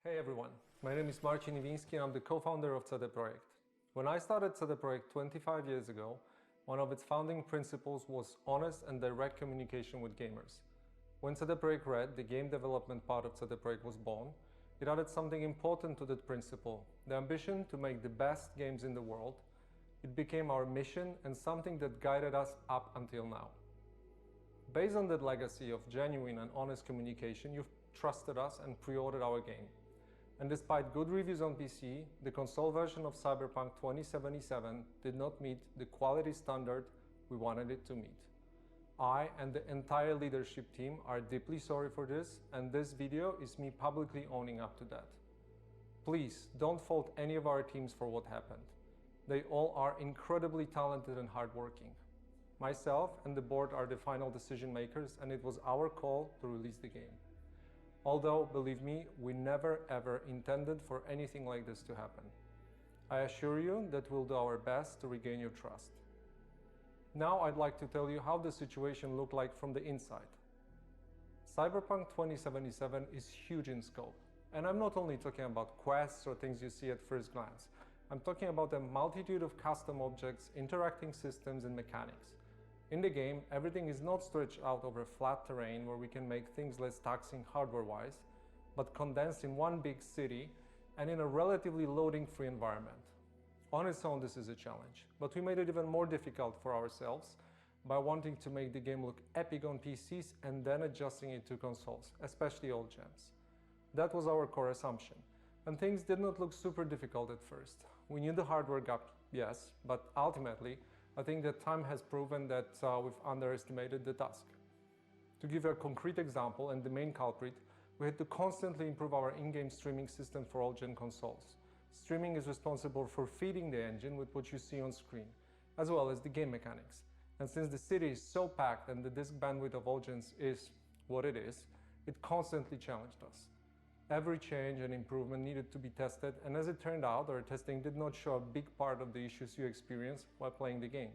Hey everyone, my name is Marčin Ivинski and I'm the co-founder of CD PROJEKT. When I started CD PROJEKT 25 years ago, one of its founding principles was honest and direct communication with gamers. When CD PROJEKT Red, the game development part of CD PROJEKT, was born, it added something important to that principle, the ambition to make the best games in the world. It became our mission and something that guided us up until now. Based on that legacy of genuine and honest communication, you've trusted us and pre-ordered our game. And despite good reviews on PC, the console version of Cyberpunk 2077 did not meet the quality standard we wanted it to meet. I and the entire leadership team are deeply sorry for this, and this video is me publicly owning up to that. Please don't fault any of our teams for what happened. They all are incredibly talented and hardworking. Myself and the board are the final decision makers, and it was our call to release the game. Although, believe me, we never ever intended for anything like this to happen. I assure you that we'll do our best to regain your trust. Now I'd like to tell you how the situation looked like from the inside. Cyberpunk 2077 is huge in scope. And I'm not only talking about quests or things you see at first glance. I'm talking about a multitude of custom objects, interacting systems and mechanics. In the game, everything is not stretched out over flat terrain where we can make things less taxing hardware-wise, but condensed in one big city and in a relatively loading-free environment. On its own, this is a challenge, but we made it even more difficult for ourselves by wanting to make the game look epic on PCs and then adjusting it to consoles, especially old gens. That was our core assumption, and things did not look super difficult at first. We knew the hardware gap, yes, but ultimately, I think that time has proven that we've underestimated the task. To give you a concrete example and the main culprit, we had to constantly improve our in-game streaming system for all-gen consoles. Streaming is responsible for feeding the engine with what you see on screen, as well as the game mechanics. And since the city is so packed and the disk bandwidth of all-gens is what it is, it constantly challenged us. Every change and improvement needed to be tested, and as it turned out, our testing did not show a big part of the issues you experience while playing the game.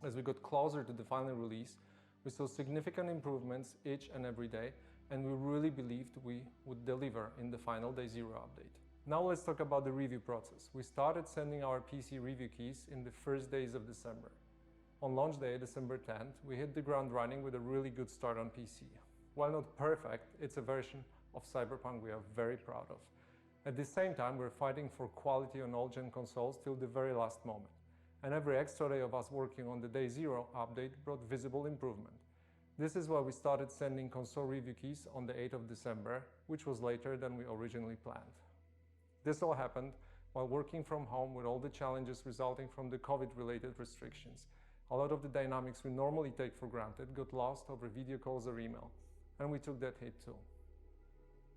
As we got closer to the final release, we saw significant improvements each and every day, and we really believed we would deliver in the final Day Zero update. Now let's talk about the review process. We started sending our PC review keys in the first days of December. On launch day, December 10th, we hit the ground running with a really good start on PC. While not perfect, it's a version of Cyberpunk we are very proud of. At the same time, we're fighting for quality on all-gen consoles till the very last moment. And every extra day of us working on the Day Zero update brought visible improvement. This is why we started sending console review keys on the 8th of December, which was later than we originally planned. This all happened while working from home with all the challenges resulting from the COVID-related restrictions. A lot of the dynamics we normally take for granted got lost over video calls or email, and we took that hit too.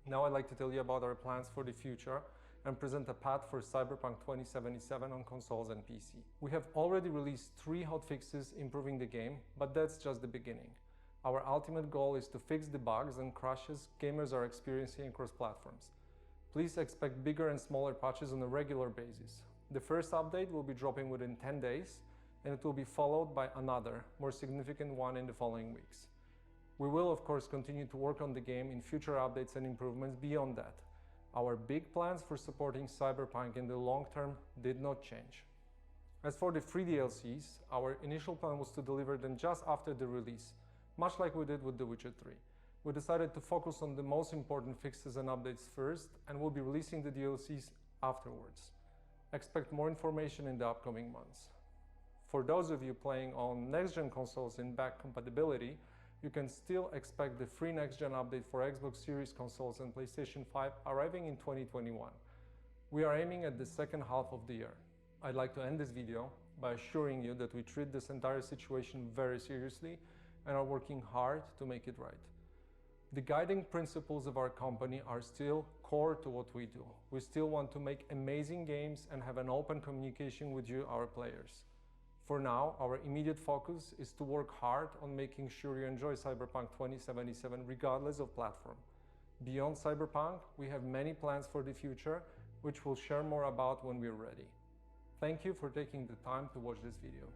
Now I'd like to tell you about our plans for the future and present a path for Cyberpunk 2077 on consoles and PC. We have already released 3 hotfixes improving the game, but that's just the beginning. Our ultimate goal is to fix the bugs and crashes gamers are experiencing across platforms. Please expect bigger and smaller patches on a regular basis. The first update will be dropping within 10 days, and it will be followed by another, more significant one in the following weeks. We will, of course, continue to work on the game in future updates and improvements beyond that. Our big plans for supporting Cyberpunk in the long term did not change. As for the free DLCs, our initial plan was to deliver them just after the release, much like we did with The Witcher 3. We decided to focus on the most important fixes and updates first, and we'll be releasing the DLCs afterwards. Expect more information in the upcoming months. For those of you playing on next-gen consoles in back compatibility, you can still expect the free next-gen update for Xbox Series consoles and PlayStation 5 arriving in 2021. We are aiming at the second half of the year. I'd like to end this video by assuring you that we treat this entire situation very seriously and are working hard to make it right. The guiding principles of our company are still core to what we do. We still want to make amazing games and have an open communication with you, our players. For now, our immediate focus is to work hard on making sure you enjoy Cyberpunk 2077 regardless of platform. Beyond Cyberpunk, we have many plans for the future, which we'll share more about when we're ready. Thank you for taking the time to watch this video.